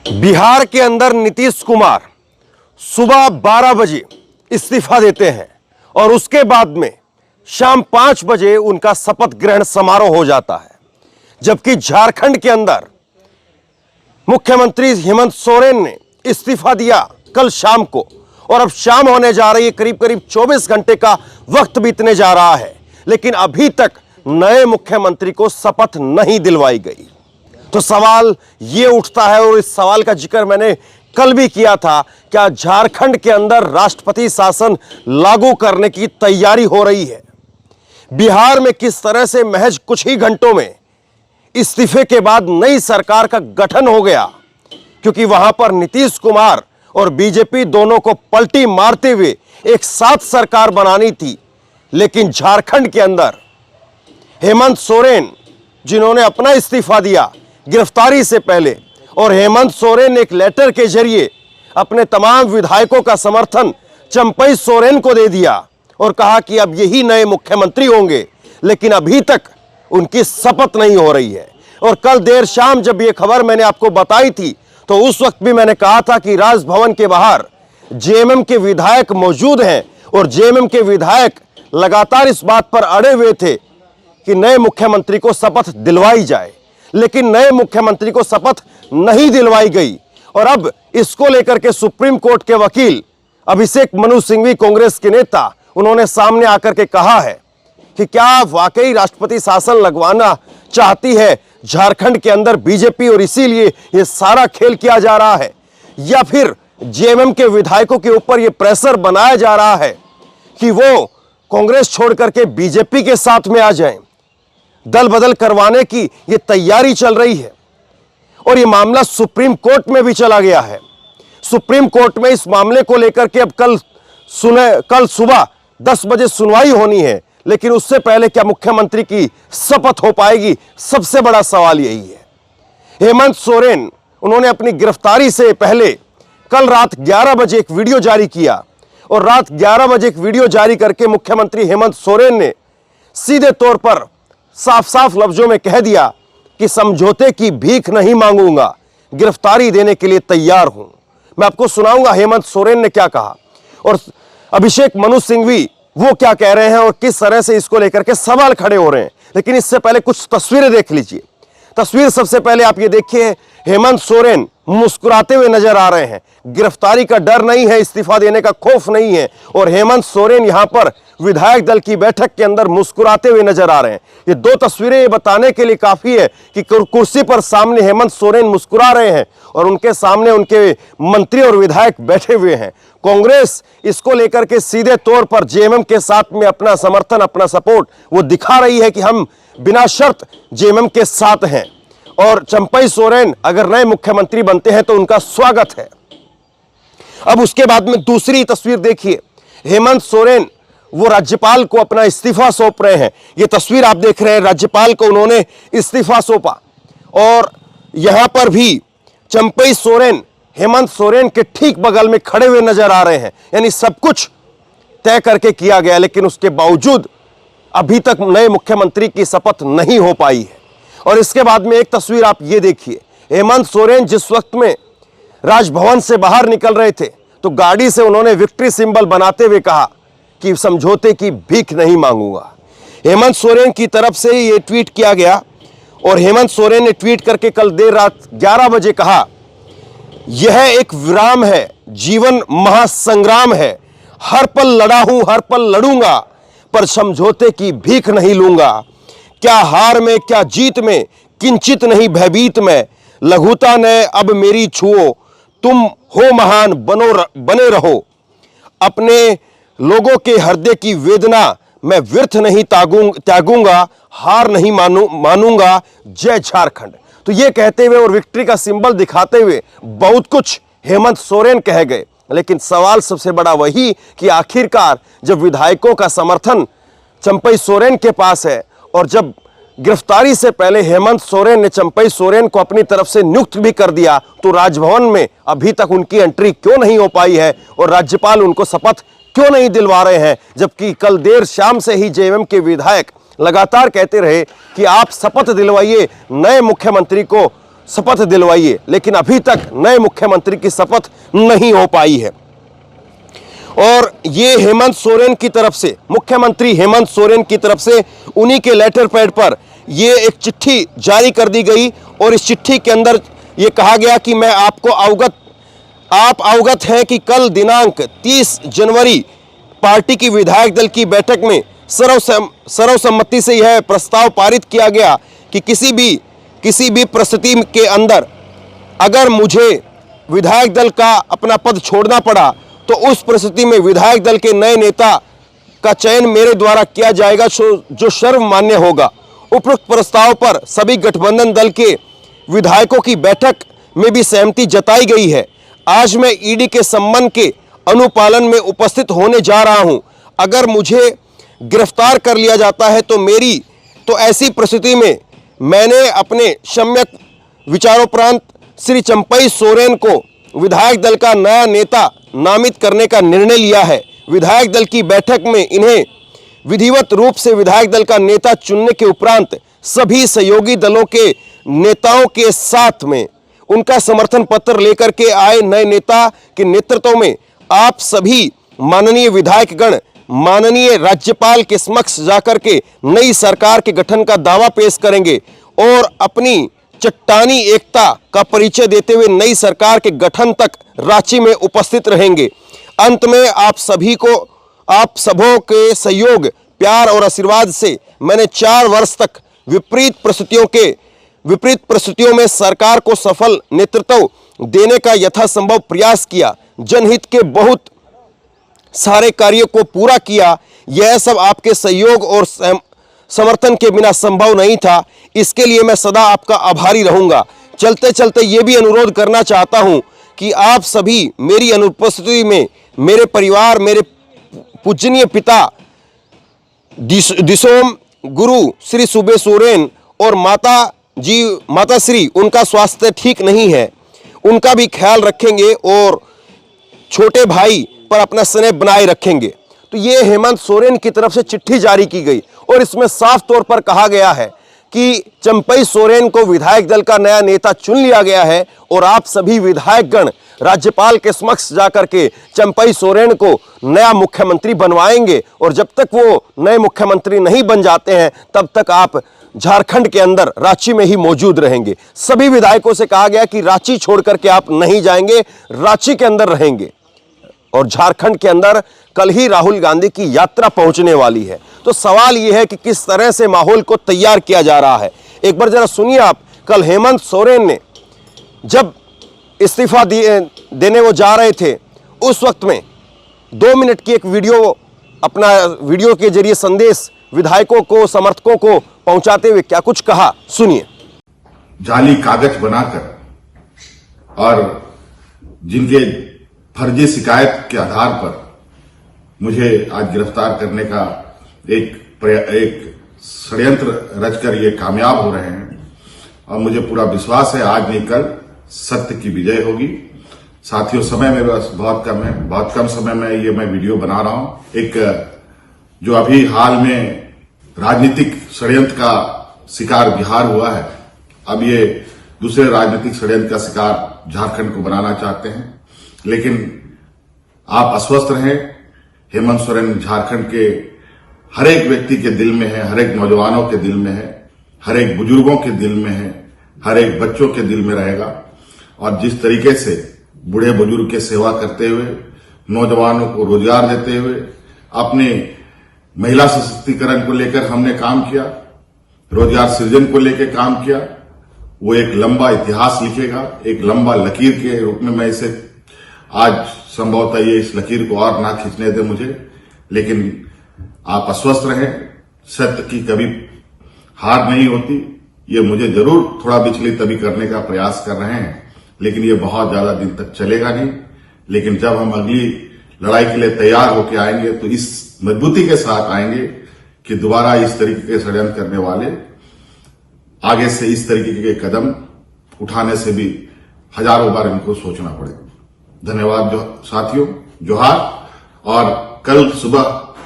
बिहार के अंदर नीतीश कुमार सुबह 12 बजे इस्तीफा देते हैं और उसके बाद में शाम 5 बजे उनका शपथ ग्रहण समारोह हो जाता है। जबकि झारखंड के अंदर मुख्यमंत्री हेमंत सोरेन ने इस्तीफा दिया कल शाम को और अब शाम होने जा रही है, करीब करीब 24 घंटे का वक्त बीतने जा रहा है, लेकिन अभी तक नए मुख्यमंत्री को शपथ नहीं दिलवाई गई। तो सवाल यह उठता है और इस सवाल का जिक्र मैंने कल भी किया था, क्या झारखंड के अंदर राष्ट्रपति शासन लागू करने की तैयारी हो रही है? बिहार में किस तरह से महज कुछ ही घंटों में इस्तीफे के बाद नई सरकार का गठन हो गया, क्योंकि वहां पर नीतीश कुमार और बीजेपी दोनों को पलटी मारते हुए एक साथ सरकार बनानी थी। लेकिन झारखंड के अंदर हेमंत सोरेन, जिन्होंने अपना इस्तीफा दिया गिरफ्तारी से पहले, और हेमंत सोरेन ने एक लेटर के जरिए अपने तमाम विधायकों का समर्थन चंपई सोरेन को दे दिया और कहा कि अब यही नए मुख्यमंत्री होंगे, लेकिन अभी तक उनकी शपथ नहीं हो रही है। और कल देर शाम जब यह खबर मैंने आपको बताई थी, तो उस वक्त भी मैंने कहा था कि राजभवन के बाहर जेएमएम के विधायक मौजूद हैं और जेएमएम के विधायक लगातार इस बात पर अड़े हुए थे कि नए मुख्यमंत्री को शपथ दिलवाई जाए, लेकिन नए मुख्यमंत्री को शपथ नहीं दिलवाई गई। और अब इसको लेकर के सुप्रीम कोर्ट के वकील अभिषेक मनु सिंघवी, कांग्रेस के नेता, उन्होंने सामने आकर के कहा है कि क्या वाकई राष्ट्रपति शासन लगवाना चाहती है झारखंड के अंदर बीजेपी और इसीलिए यह सारा खेल किया जा रहा है, या फिर जेएमएम के विधायकों के ऊपर यह प्रेशर बनाया जा रहा है कि वो कांग्रेस छोड़ करके बीजेपी के साथ में आ जाएं। दल बदल करवाने की यह तैयारी चल रही है और यह मामला सुप्रीम कोर्ट में भी चला गया है। सुप्रीम कोर्ट में इस मामले को लेकर के अब कल सुबह 10 बजे सुनवाई होनी है, लेकिन उससे पहले क्या मुख्यमंत्री की शपथ हो पाएगी? सबसे बड़ा सवाल यही है। हेमंत सोरेन, उन्होंने अपनी गिरफ्तारी से पहले कल रात 11 बजे एक वीडियो जारी किया और रात 11 बजे एक वीडियो जारी करके मुख्यमंत्री हेमंत सोरेन ने सीधे तौर पर साफ साफ लफ्जों में कह दिया कि समझौते की भीख नहीं मांगूंगा, गिरफ्तारी देने के लिए तैयार हूं। मैं आपको सुनाऊंगा हेमंत सोरेन ने क्या कहा और अभिषेक मनु सिंघवी वो क्या कह रहे हैं और किस तरह से इसको लेकर के सवाल खड़े हो रहे हैं। लेकिन इससे पहले कुछ तस्वीरें देख लीजिए। तस्वीर सबसे पहले आप ये देखिए, हेमंत सोरेन मुस्कुराते हुए नजर आ रहे हैं। गिरफ्तारी का डर नहीं है, इस्तीफा देने का खौफ नहीं है, और हेमंत सोरेन यहां पर विधायक दल की बैठक के अंदर मुस्कुराते हुए नजर आ रहे हैं। ये दो तस्वीरें ये बताने के लिए काफी है कि कुर्सी पर सामने हेमंत सोरेन मुस्कुरा रहे हैं और उनके सामने उनके मंत्री और विधायक बैठे हुए हैं। कांग्रेस इसको लेकर के सीधे तौर पर जेएमएम के साथ में अपना समर्थन, अपना सपोर्ट वो दिखा रही है कि हम बिना शर्त जेएमएम के साथ हैं और चंपई सोरेन अगर नए मुख्यमंत्री बनते हैं तो उनका स्वागत है। अब उसके बाद में दूसरी तस्वीर देखिए, हेमंत सोरेन वो राज्यपाल को अपना इस्तीफा सौंप रहे हैं। ये तस्वीर आप देख रहे हैं, राज्यपाल को उन्होंने इस्तीफा सौंपा और यहां पर भी चंपई सोरेन हेमंत सोरेन के ठीक बगल में खड़े हुए नजर आ रहे हैं। यानी सब कुछ तय करके किया गया, लेकिन उसके बावजूद अभी तक नए मुख्यमंत्री की शपथ नहीं हो पाई है। और इसके बाद में एक तस्वीर आप ये देखिए, हेमंत सोरेन जिस वक्त में राजभवन से बाहर निकल रहे थे तो गाड़ी से उन्होंने विक्ट्री सिंबल बनाते हुए कहा कि समझौते की भीख नहीं मांगूंगा। हेमंत सोरेन की तरफ से ये ट्वीट किया गया और हेमंत सोरेन ने ट्वीट करके कल देर रात 11 बजे कहा, यह एक विराम है, जीवन महासंग्राम है, हर पल लड़ा हूं, हर पल लड़ूंगा, पर समझौते की भीख नहीं लूंगा। क्या हार में क्या जीत में, किंचित नहीं भयभीत में, लघुता ने अब मेरी छुओ, तुम हो महान बने रहो। अपने लोगों के हृदय की वेदना मैं व्यर्थ नहीं त्यागूंगा, हार नहीं मानूंगा, जय झारखंड। तो ये कहते हुए और विक्ट्री का सिंबल दिखाते हुए बहुत कुछ हेमंत सोरेन कह गए, लेकिन सवाल सबसे बड़ा वही कि आखिरकार जब विधायकों का समर्थन चंपई सोरेन के पास है और जब गिरफ्तारी से पहले हेमंत सोरेन ने चंपई सोरेन को अपनी तरफ से नियुक्त भी कर दिया, तो राजभवन में अभी तक उनकी एंट्री क्यों नहीं हो पाई है और राज्यपाल उनको शपथ क्यों नहीं दिलवा रहे हैं? जबकि कल देर शाम से ही जेएमएम के विधायक लगातार कहते रहे कि आप शपथ दिलवाइए, नए मुख्यमंत्री को शपथ दिलवाइए, लेकिन अभी तक नए मुख्यमंत्री की शपथ नहीं हो पाई है। और ये हेमंत सोरेन की तरफ से, मुख्यमंत्री हेमंत सोरेन की तरफ से उन्हीं के लेटर पैड पर ये एक चिट्ठी जारी कर दी गई और इस चिट्ठी के अंदर ये कहा गया कि मैं आप अवगत हैं कि कल दिनांक 30 जनवरी पार्टी की विधायक दल की बैठक में सर्वसम्मति से यह प्रस्ताव पारित किया गया कि किसी भी परिस्थिति के अंदर अगर मुझे विधायक दल का अपना पद छोड़ना पड़ा तो उस परिस्थिति में विधायक दल के नए नेता का चयन मेरे द्वारा किया जाएगा जो सर्वमान्य होगा। उपरोक्त प्रस्ताव पर सभी गठबंधन दल के विधायकों की बैठक में भी सहमति जताई गई है। आज मैं ईडी के सम्मान के अनुपालन में उपस्थित होने जा रहा हूं। अगर मुझे गिरफ्तार कर लिया जाता है तो ऐसी परिस्थिति में मैंने अपने सम्यक विचारोपरांत श्री चंपई सोरेन को विधायक दल का नया नेता नामित करने का निर्णय लिया है। विधायक दल की बैठक में इन्हें विधिवत रूप से विधायक दल का नेता चुनने के उपरांत सभी सहयोगी दलों के नेताओं के साथ में उनका समर्थन पत्र लेकर के आए नए नेता के नेतृत्व में आप सभी माननीय विधायकगण माननीय राज्यपाल के समक्ष जाकर के नई सरकार के गठन का दावा पेश करेंगे और अपनी चट्टानी एकता का परिचय देते हुए नई सरकार के गठन तक रांची में उपस्थित रहेंगे। अंत में आप सबों के सहयोग, प्यार और आशीर्वाद से मैंने 4 वर्ष तक विपरीत परिस्थितियों में सरकार को सफल नेतृत्व देने का यथासंभव प्रयास किया। जनहित के बहुत सारे कार्यों को पूरा किया। यह सब आपके सहयोग और समर्थन के बिना संभव नहीं था। इसके लिए मैं सदा आपका आभारी रहूंगा। चलते चलते ये भी अनुरोध करना चाहता हूं कि आप सभी मेरी अनुपस्थिति में मेरे परिवार, मेरे पूजनीय पिता दिसोम गुरु श्री सुबे सोरेन और माता श्री, उनका स्वास्थ्य ठीक नहीं है, उनका भी ख्याल रखेंगे और छोटे भाई पर अपना स्नेह बनाए रखेंगे। तो ये हेमंत सोरेन की तरफ से चिट्ठी जारी की गई और इसमें साफ तौर पर कहा गया है कि चंपई सोरेन को विधायक दल का नया नेता चुन लिया गया है और आप सभी विधायकगण राज्यपाल के समक्ष जाकर के चंपई सोरेन को नया मुख्यमंत्री बनवाएंगे और जब तक वो नए मुख्यमंत्री नहीं बन जाते हैं तब तक आप झारखंड के अंदर रांची में ही मौजूद रहेंगे। सभी विधायकों से कहा गया कि रांची छोड़ करके आप नहीं जाएंगे, रांची के अंदर रहेंगे और झारखंड के अंदर कल ही राहुल गांधी की यात्रा पहुंचने वाली है। तो सवाल यह है कि किस तरह से माहौल को तैयार किया जा रहा है। एक बार जरा सुनिए आप, कल हेमंत सोरेन ने जब इस्तीफा देने वो जा रहे थे उस वक्त में 2 मिनट की एक वीडियो के जरिए संदेश विधायकों को, समर्थकों को पहुंचाते हुए क्या कुछ कहा, सुनिए। जाली कागज बनाकर और जिनके फर्जी शिकायत के आधार पर मुझे आज गिरफ्तार करने का एक षड्यंत्र रचकर ये कामयाब हो रहे हैं और मुझे पूरा विश्वास है आज नहीं कल सत्य की विजय होगी। साथियों, समय में बस बहुत कम है, बहुत कम समय में ये मैं वीडियो बना रहा हूं। एक जो अभी हाल में राजनीतिक षड्यंत्र का शिकार बिहार हुआ है, अब ये दूसरे राजनीतिक षड्यंत्र का शिकार झारखंड को बनाना चाहते हैं। लेकिन आप आश्वस्त रहें, हेमंत सोरेन झारखंड के हर एक व्यक्ति के दिल में है, हर एक नौजवानों के दिल में है, हर एक बुजुर्गों के दिल में है, हर एक बच्चों के दिल में रहेगा। और जिस तरीके से बूढ़े बुजुर्ग की सेवा करते हुए, नौजवानों को रोजगार देते हुए, अपने महिला सशक्तिकरण को लेकर हमने काम किया, रोजगार सृजन को लेकर काम किया, वो एक लंबा इतिहास लिखेगा। एक लंबा लकीर के रूप में मैं इसे आज संभवतः ये इस लकीर को और ना खींचने दे मुझे, लेकिन आप आश्वस्त रहें, सत्य की कभी हार नहीं होती। ये मुझे जरूर थोड़ा बिचली तभी करने का प्रयास कर रहे हैं, लेकिन ये बहुत ज्यादा दिन तक चलेगा नहीं। लेकिन जब हम अगली लड़ाई के लिए तैयार होकर आएंगे तो इस मजबूती के साथ आएंगे कि दोबारा इस तरीके के षड्यंत्र करने वाले आगे से इस तरीके के कदम उठाने से भी हजारों बार इनको सोचना पड़ेगा। धन्यवाद साथियों, जोहार। और कल सुबह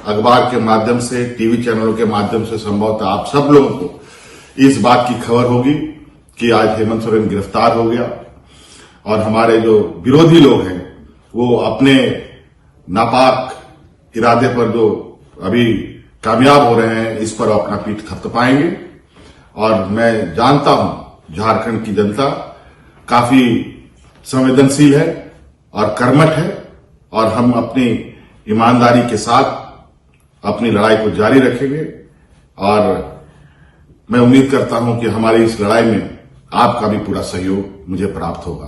अखबार के माध्यम से, टीवी चैनलों के माध्यम से संभवतः आप सब लोगों को इस बात की खबर होगी कि आज हेमंत सोरेन गिरफ्तार हो गया और हमारे जो विरोधी लोग हैं वो अपने नापाक इरादे पर जो अभी कामयाब हो रहे हैं इस पर अपना पीठ थपथपाएंगे। और मैं जानता हूं झारखंड की जनता काफी संवेदनशील है और कर्मठ है और हम अपनी ईमानदारी के साथ अपनी लड़ाई को जारी रखेंगे और मैं उम्मीद करता हूं कि हमारी इस लड़ाई में आपका भी पूरा सहयोग मुझे प्राप्त होगा।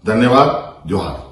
धन्यवाद। जोहार।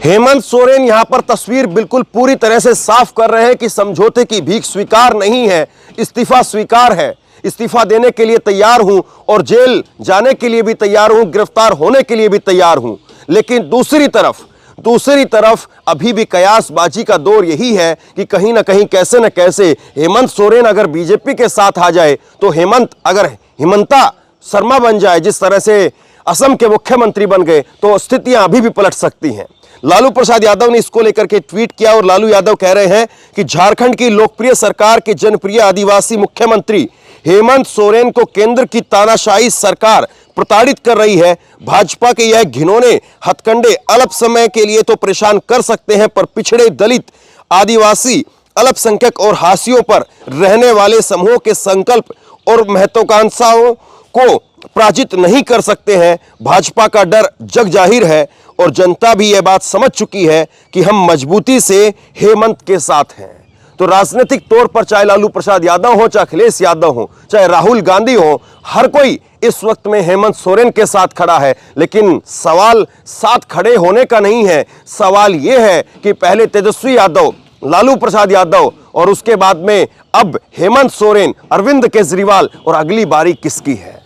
हेमंत सोरेन यहां पर तस्वीर बिल्कुल पूरी तरह से साफ कर रहे हैं कि समझौते की भीख स्वीकार नहीं है, इस्तीफा स्वीकार है। इस्तीफा देने के लिए तैयार हूं और जेल जाने के लिए भी तैयार हूं, गिरफ्तार होने के लिए भी तैयार हूं। लेकिन दूसरी तरफ अभी भी कयासबाजी का दौर यही है कि कहीं ना कहीं कैसे न कैसे हेमंत सोरेन अगर बीजेपी के साथ आ जाए तो हिमंता शर्मा बन जाए, जिस तरह से असम के मुख्यमंत्री बन गए, तो स्थितियां अभी भी पलट सकती हैं। लालू प्रसाद यादव ने इसको लेकर के ट्वीट किया और लालू यादव कह रहे हैं कि झारखंड की लोकप्रिय सरकार के जनप्रिय आदिवासी मुख्यमंत्री हेमंत सोरेन को केंद्र की तानाशाही सरकार प्रताड़ित कर रही है। भाजपा के यह घिनौने हथकंडे अल्प समय के लिए तो परेशान कर सकते हैं, पर पिछड़े, दलित, आदिवासी, अल्पसंख्यक और हाशियों पर रहने वाले समूहों के संकल्प और महत्वाकांक्षाओं को पराजित नहीं कर सकते हैं। भाजपा का डर जग जाहिर है और जनता भी यह बात समझ चुकी है कि हम मजबूती से हेमंत के साथ हैं। तो राजनीतिक तौर पर चाहे लालू प्रसाद यादव हो, चाहे अखिलेश यादव हो, चाहे राहुल गांधी हो, हर कोई इस वक्त में हेमंत सोरेन के साथ खड़ा है। लेकिन सवाल साथ खड़े होने का नहीं है, सवाल यह है कि पहले तेजस्वी यादव, लालू प्रसाद यादव और उसके बाद में अब हेमंत सोरेन, अरविंद केजरीवाल, और अगली बारी किसकी है?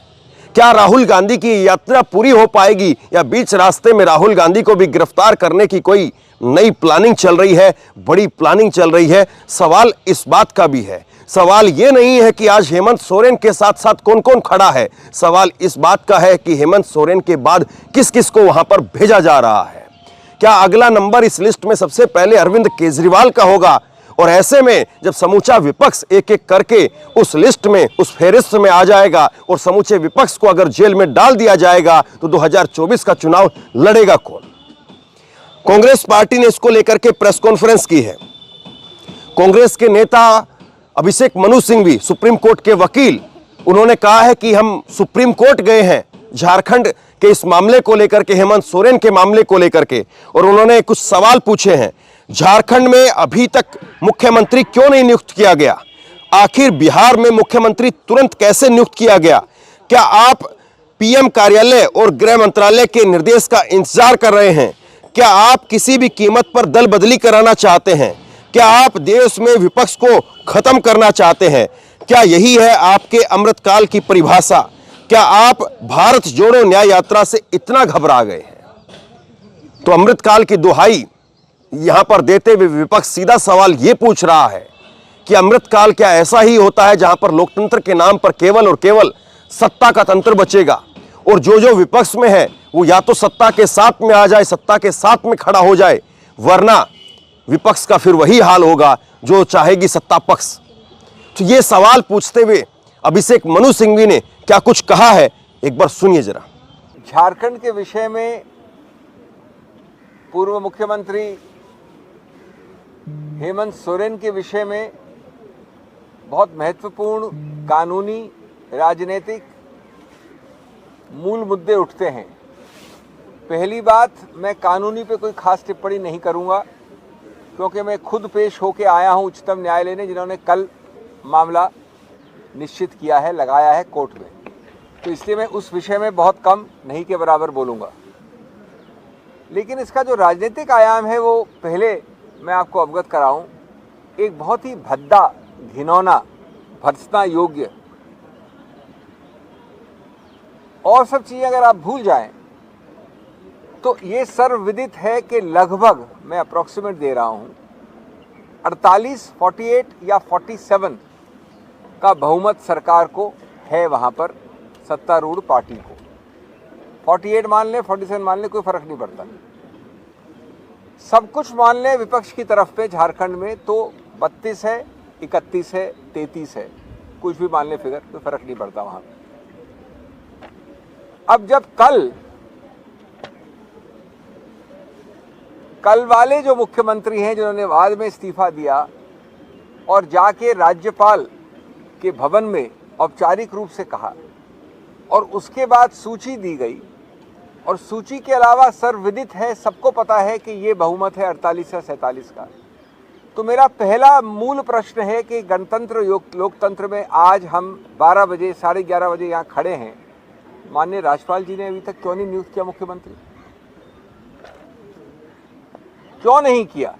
क्या राहुल गांधी की यात्रा पूरी हो पाएगी या बीच रास्ते में राहुल गांधी को भी गिरफ्तार करने की कोई नई प्लानिंग चल रही है, बड़ी प्लानिंग चल रही है? सवाल इस बात का भी है। सवाल यह नहीं है कि आज हेमंत सोरेन के साथ साथ कौन कौन खड़ा है, सवाल इस बात का है कि हेमंत सोरेन के बाद किस किस को वहां पर भेजा जा रहा है। क्या अगला नंबर इस लिस्ट में सबसे पहले अरविंद केजरीवाल का होगा? और ऐसे में जब समूचा विपक्ष एक एक करके उस लिस्ट में, उस फेहरिस्त में आ जाएगा और समूचे विपक्ष को अगर जेल में डाल दिया जाएगा तो 2024 का चुनाव लड़ेगा कौन? कांग्रेस पार्टी ने इसको लेकर के प्रेस कॉन्फ्रेंस की है। कांग्रेस के नेता अभिषेक मनु सिंह भी, सुप्रीम कोर्ट के वकील, उन्होंने कहा है कि हम सुप्रीम कोर्ट गए हैं झारखंड के इस मामले को लेकर के, हेमंत सोरेन के मामले को लेकर के, और उन्होंने कुछ सवाल पूछे हैं। झारखंड में अभी तक मुख्यमंत्री क्यों नहीं नियुक्त किया गया? आखिर बिहार में मुख्यमंत्री तुरंत कैसे नियुक्त किया गया? क्या आप पीएम कार्यालय और गृह मंत्रालय के निर्देश का इंतजार कर रहे हैं? क्या आप किसी भी कीमत पर दल बदली कराना चाहते हैं? क्या आप देश में विपक्ष को खत्म करना चाहते हैं? क्या यही है आपके अमृतकाल की परिभाषा? क्या आप भारत जोड़ो न्याय यात्रा से इतना घबरा गए हैं? तो अमृतकाल की दुहाई यहां पर देते हुए विपक्ष सीधा सवाल यह पूछ रहा है कि अमृतकाल क्या ऐसा ही होता है जहां पर लोकतंत्र के नाम पर केवल और केवल सत्ता का तंत्र बचेगा, और जो विपक्ष में है वो या तो सत्ता के साथ में आ जाए, सत्ता के साथ में खड़ा हो जाए, वरना विपक्ष का फिर वही हाल होगा जो चाहेगी सत्ता पक्ष। तो ये सवाल पूछते हुए अभिषेक मनु सिंघवी ने क्या कुछ कहा है, एक बार सुनिए जरा। झारखंड के विषय में पूर्व मुख्यमंत्री हेमंत सोरेन के विषय में बहुत महत्वपूर्ण कानूनी, राजनीतिक मूल मुद्दे उठते हैं। पहली बात, मैं कानूनी पे कोई खास टिप्पणी नहीं करूंगा क्योंकि मैं खुद पेश होके आया हूं उच्चतम न्यायालय ने, जिन्होंने कल मामला निश्चित किया है, लगाया है कोर्ट में, तो इसलिए मैं उस विषय में बहुत कम, नहीं के बराबर बोलूंगा। लेकिन इसका जो राजनीतिक आयाम है वो पहले मैं आपको अवगत कराऊं। एक बहुत ही भद्दा, घिनौना, भर्त्सना योग्य और सब चीजें अगर आप भूल जाएं तो ये सर्वविदित है कि लगभग, मैं अप्रॉक्सीमेट दे रहा हूं, 48, 48 या 47 का बहुमत सरकार को है वहां पर, सत्तारूढ़ पार्टी को। 48 मान ले, 47 मान ले, कोई फर्क नहीं पड़ता। सब कुछ मान ले विपक्ष की तरफ पे झारखंड में तो 32 है, 31 है, 33 है, कुछ भी मान ले फिगर, कोई फर्क नहीं पड़ता वहां। अब जब कल वाले जो मुख्यमंत्री हैं जिन्होंने बाद में इस्तीफा दिया और जाके राज्यपाल के भवन में औपचारिक रूप से कहा और उसके बाद सूची दी गई, और सूची के अलावा सर्वविदित है, सबको पता है कि ये बहुमत है 48 या 47 का, तो मेरा पहला मूल प्रश्न है कि गणतंत्र लोकतंत्र में आज हम 12 बजे 11:30 बजे यहाँ खड़े हैं, माननीय राज्यपाल जी ने अभी तक क्यों नहीं नियुक्त किया मुख्यमंत्री? क्यों नहीं किया?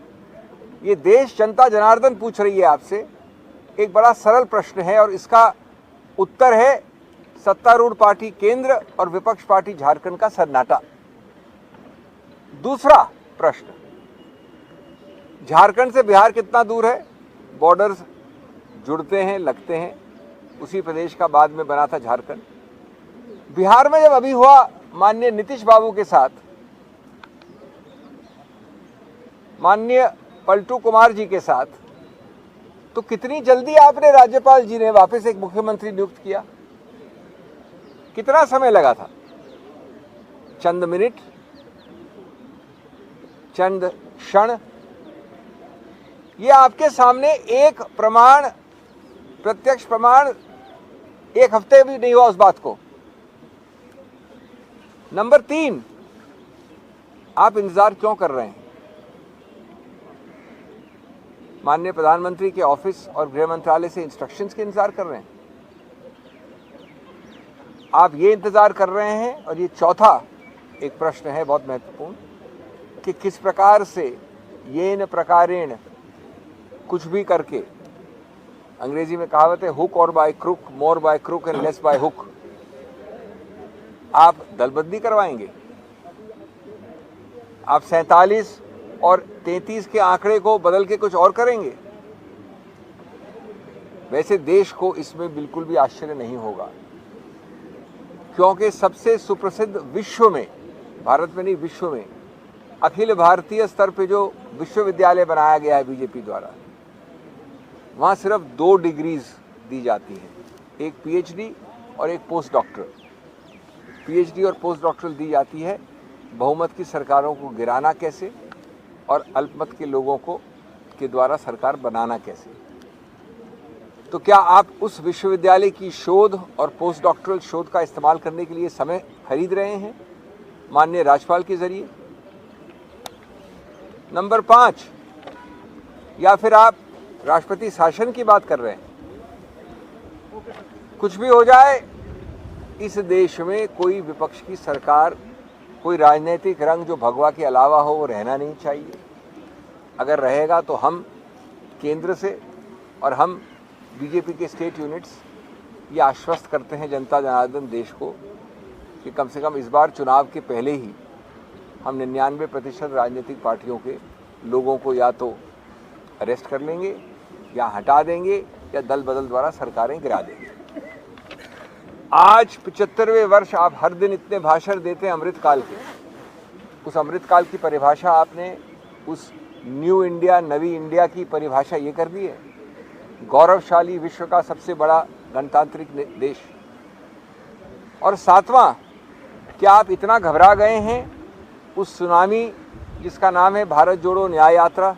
ये देश जनता जनार्दन पूछ रही है आपसे। एक बड़ा सरल प्रश्न है और इसका उत्तर है सत्तारूढ़ पार्टी केंद्र और विपक्ष पार्टी झारखंड का सन्नाटा। दूसरा प्रश्न, झारखंड से बिहार कितना दूर है? बॉर्डर्स जुड़ते हैं, लगते हैं, उसी प्रदेश का बाद में बना था झारखंड। बिहार में जब अभी हुआ माननीय नीतीश बाबू के साथ, माननीय पलटू कुमार जी के साथ, तो कितनी जल्दी आपने राज्यपाल जी ने वापस एक मुख्यमंत्री नियुक्त किया? कितना समय लगा था? चंद मिनट, चंद क्षण। ये आपके सामने एक प्रमाण, प्रत्यक्ष प्रमाण, एक हफ्ते भी नहीं हुआ उस बात को। नंबर 3, आप इंतजार क्यों कर रहे हैं? माननीय प्रधानमंत्री के ऑफिस और गृह मंत्रालय से इंस्ट्रक्शंस के इंतजार कर रहे हैं? आप ये इंतजार कर रहे हैं? और ये चौथा एक प्रश्न है बहुत महत्वपूर्ण कि किस प्रकार से येन प्रकारेण, कुछ भी करके, अंग्रेजी में कहावत है हुक और by crook, more by crook and less by hook, आप दलबदली करवाएंगे? आप 47 और 33 के आंकड़े को बदल के कुछ और करेंगे? वैसे देश को इसमें बिल्कुल भी आश्चर्य नहीं होगा, क्योंकि सबसे सुप्रसिद्ध विश्व में, भारत में नहीं विश्व में, अखिल भारतीय स्तर पे जो विश्वविद्यालय बनाया गया है बीजेपी द्वारा, वहाँ सिर्फ 2 डिग्रीज दी जाती हैं, एक पीएचडी और एक पोस्ट डॉक्टरल। पीएचडी और पोस्ट डॉक्टरल दी जाती है बहुमत की सरकारों को गिराना कैसे और अल्पमत के लोगों को के द्वारा सरकार बनाना कैसे। तो क्या आप उस विश्वविद्यालय की शोध और पोस्ट डॉक्टरल शोध का इस्तेमाल करने के लिए समय खरीद रहे हैं माननीय राज्यपाल के जरिए? नंबर 5, या फिर आप राष्ट्रपति शासन की बात कर रहे हैं? कुछ भी हो जाए, इस देश में कोई विपक्ष की सरकार, कोई राजनीतिक रंग जो भगवा के अलावा हो, वो रहना नहीं चाहिए। अगर रहेगा तो हम केंद्र से और हम बीजेपी के स्टेट यूनिट्स ये आश्वस्त करते हैं जनता जनार्दन देश को कि कम से कम इस बार चुनाव के पहले ही हम 99% राजनीतिक पार्टियों के लोगों को या तो अरेस्ट कर लेंगे या हटा देंगे या दल बदल द्वारा सरकारें गिरा देंगे। आज 75वें वर्ष, आप हर दिन इतने भाषण देते हैं अमृतकाल के, उस अमृतकाल की परिभाषा आपने उस न्यू इंडिया, नवी इंडिया की परिभाषा ये कर दी है, गौरवशाली विश्व का सबसे बड़ा गणतांत्रिक देश। और 7वां, क्या आप इतना घबरा गए हैं उस सुनामी जिसका नाम है भारत जोड़ो न्याय यात्रा,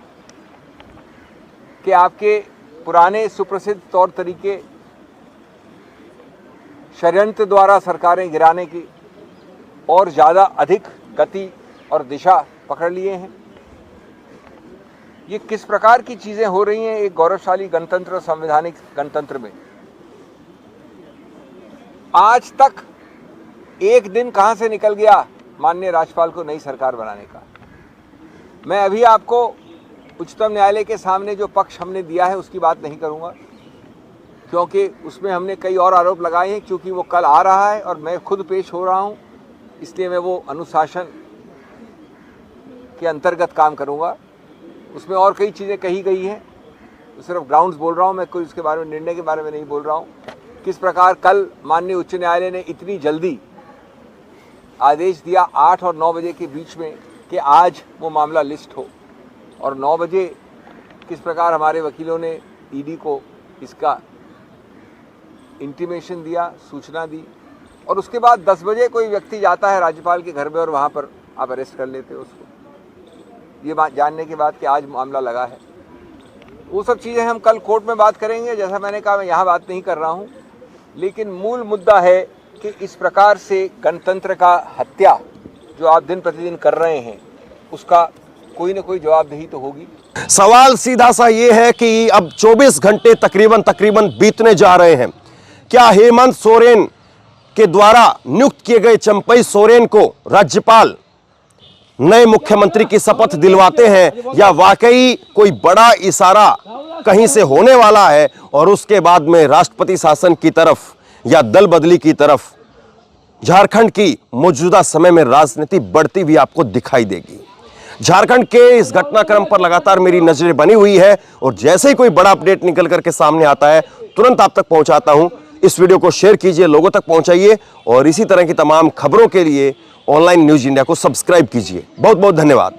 कि आपके पुराने सुप्रसिद्ध तौर तरीके षड्यंत्र द्वारा सरकारें गिराने की और ज़्यादा अधिक गति और दिशा पकड़ लिए हैं? ये किस प्रकार की चीज़ें हो रही हैं एक गौरवशाली गणतंत्र, संवैधानिक गणतंत्र में? आज तक एक दिन कहां से निकल गया माननीय राज्यपाल को नई सरकार बनाने का? मैं अभी आपको उच्चतम न्यायालय के सामने जो पक्ष हमने दिया है उसकी बात नहीं करूंगा, क्योंकि उसमें हमने कई और आरोप लगाए हैं। क्योंकि वो कल आ रहा है और मैं खुद पेश हो रहा हूं, इसलिए मैं वो अनुशासन के अंतर्गत काम करूंगा। उसमें और कई चीज़ें कही गई हैं, तो सिर्फ ग्राउंड्स बोल रहा हूं मैं, कोई उसके बारे में, निर्णय के बारे में नहीं बोल रहा हूं। किस प्रकार कल माननीय उच्च न्यायालय ने इतनी जल्दी आदेश दिया 8 और 9 बजे के बीच में कि आज वो मामला लिस्ट हो, और 9 बजे किस प्रकार हमारे वकीलों ने ईडी को इसका इंटीमेशन दिया, सूचना दी और उसके बाद 10 बजे कोई व्यक्ति जाता है राज्यपाल के घर में और वहाँ पर आप अरेस्ट कर लेते हो उसको, ये बात जानने के बाद कि आज मामला लगा है। वो सब चीज़ें हम कल कोर्ट में बात करेंगे। जैसा मैंने कहा, मैं यहाँ बात नहीं कर रहा हूँ, लेकिन मूल मुद्दा है कि इस प्रकार से गणतंत्र का हत्या जो आप दिन प्रतिदिन कर रहे हैं, उसका कोई ना कोई जवाबदेही तो होगी। सवाल सीधा सा ये है कि अब 24 घंटे तकरीबन बीतने जा रहे हैं। क्या हेमंत सोरेन के द्वारा नियुक्त किए गए चंपई सोरेन को राज्यपाल नए मुख्यमंत्री की शपथ दिलवाते हैं, या वाकई कोई बड़ा इशारा कहीं से होने वाला है और उसके बाद में राष्ट्रपति शासन की तरफ या दल बदली की तरफ झारखंड की मौजूदा समय में राजनीति बढ़ती हुई आपको दिखाई देगी। झारखंड के इस घटनाक्रम पर लगातार मेरी नजरें बनी हुई है और जैसे ही कोई बड़ा अपडेट निकल करके सामने आता है तुरंत आप तक पहुंचाता हूं। इस वीडियो को शेयर कीजिए, लोगों तक पहुंचाइए और इसी तरह की तमाम खबरों के लिए ऑनलाइन न्यूज इंडिया को सब्सक्राइब कीजिए। बहुत बहुत धन्यवाद।